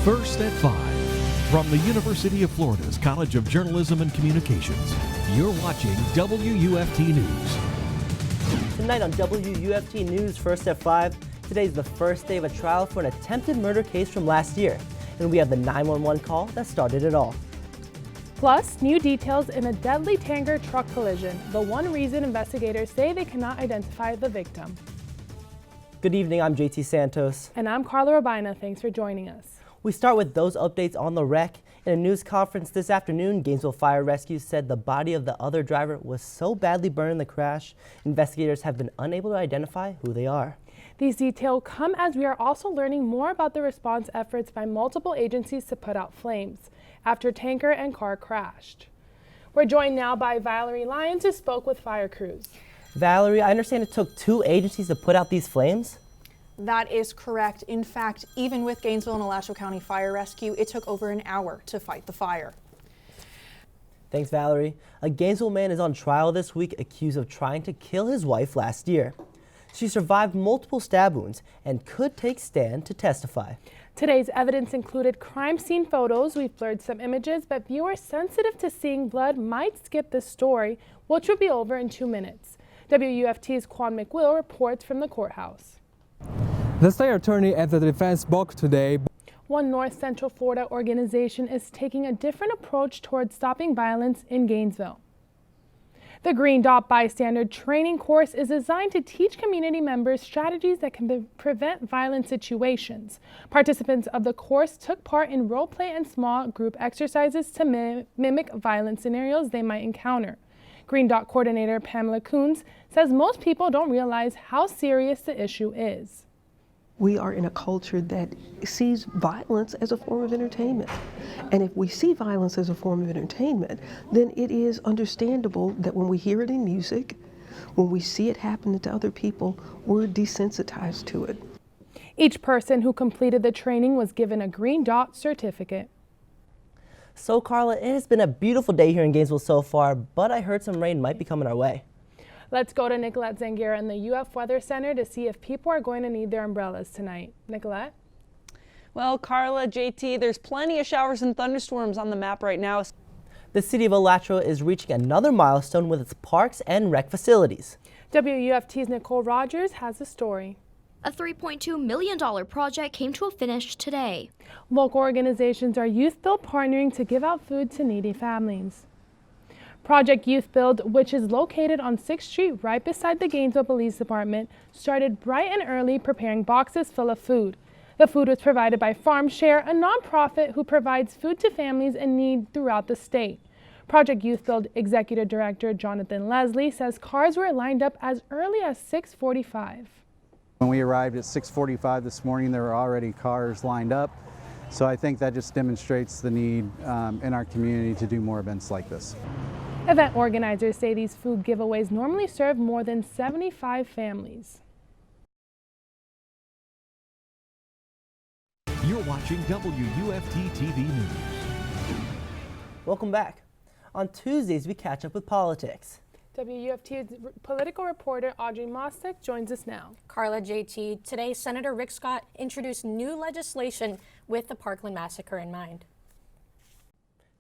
First at 5. From the University of Florida's College of Journalism and Communications, you're watching WUFT News. Tonight on WUFT News First at 5, today's the first day of a trial for an attempted murder case from last year. And we have the 911 call that started it all. Plus, new details in a deadly tanker truck collision, the one reason investigators say they cannot identify the victim. Good evening, I'm JT Santos. And I'm Carla Rabina. Thanks for joining us. We start with those updates on the wreck. In a news conference this afternoon, Gainesville Fire Rescue said the body of the other driver was so badly burned in the crash, investigators have been unable to identify who they are. These details come as we are also learning more about the response efforts by multiple agencies to put out flames after tanker and car crashed. We're joined now by Valerie Lyons, who spoke with fire crews. Valerie, I understand it took 2 agencies to put out these flames? That is correct. In fact, even with Gainesville and Alachua County Fire Rescue, it took over an hour to fight the fire. Thanks, Valerie. A Gainesville man is on trial this week accused of trying to kill his wife last year. She survived multiple stab wounds and could take stand to testify. Today's evidence included crime scene photos. We've blurred some images, but viewers sensitive to seeing blood might skip this story, which will be over in 2 minutes. WUFT's Quan McWill reports from the courthouse. The state attorney at the defense spoke today. One North Central Florida organization is taking a different approach towards stopping violence in Gainesville. The Green Dot Bystander Training Course is designed to teach community members strategies that can prevent violent situations. Participants of the course took part in role play and small group exercises to mimic violent scenarios they might encounter. Green Dot coordinator Pamela Coons says most people don't realize how serious the issue is. We are in a culture that sees violence as a form of entertainment. And if we see violence as a form of entertainment, then it is understandable that when we hear it in music, when we see it happen to other people, we're desensitized to it. Each person who completed the training was given a Green Dot certificate. So, Carla, it has been a beautiful day here in Gainesville so far, but I heard some rain might be coming our way. Let's go to Nicolette Zangira in the UF Weather Center to see if people are going to need their umbrellas tonight. Nicolette? Well, Carla, JT, there's plenty of showers and thunderstorms on the map right now. The city of Alachua is reaching another milestone with its parks and rec facilities. WUFT's Nicole Rogers has a story. A $3.2 million project came to a finish today. Local organizations are Youth Build partnering to give out food to needy families. Project Youth Build, which is located on 6th Street right beside the Gainesville Police Department, started bright and early preparing boxes full of food. The food was provided by Farm Share, a nonprofit who provides food to families in need throughout the state. Project Youth Build Executive Director Jonathan Leslie says cars were lined up as early as 6:45. When we arrived at 6:45 this morning, there were already cars lined up. So I think that just demonstrates the need in our community to do more events like this. Event organizers say these food giveaways normally serve more than 75 families. You're watching WUFT TV News. Welcome back. On Tuesdays, we catch up with politics. WUFT's political reporter Audrey Mostek joins us now. Carla, JT, today Senator Rick Scott introduced new legislation with the Parkland massacre in mind.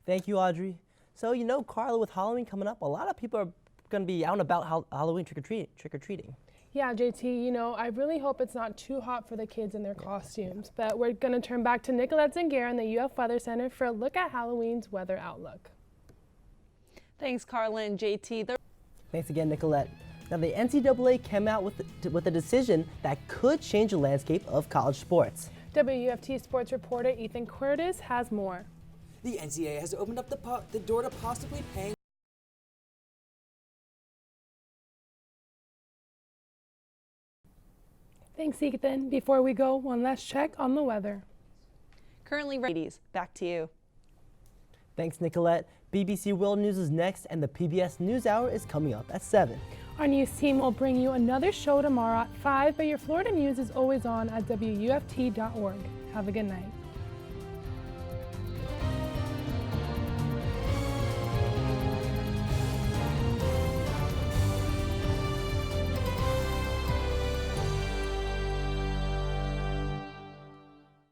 Thank you, Audrey. So, you know, Carla, with Halloween coming up, a lot of people are going to be out and about Halloween trick-or-treating. Yeah, JT, you know, I really hope it's not too hot for the kids in their costumes. But we're going to turn back to Nicolette Zangira in the UF Weather Center for a look at Halloween's weather outlook. Thanks, Carla and JT. Thanks again, Nicolette. Now, the NCAA came out with a decision that could change the landscape of college sports. WUFT sports reporter Ethan Curtis has more. The NCAA has opened up the door to possibly paying. Thanks, Ethan. Before we go, one last check on the weather. Currently, ladies, back to you. Thanks, Nicolette. BBC World News is next, and the PBS NewsHour is coming up at 7. Our news team will bring you another show tomorrow at 5, but your Florida news is always on at WUFT.org. Have a good night.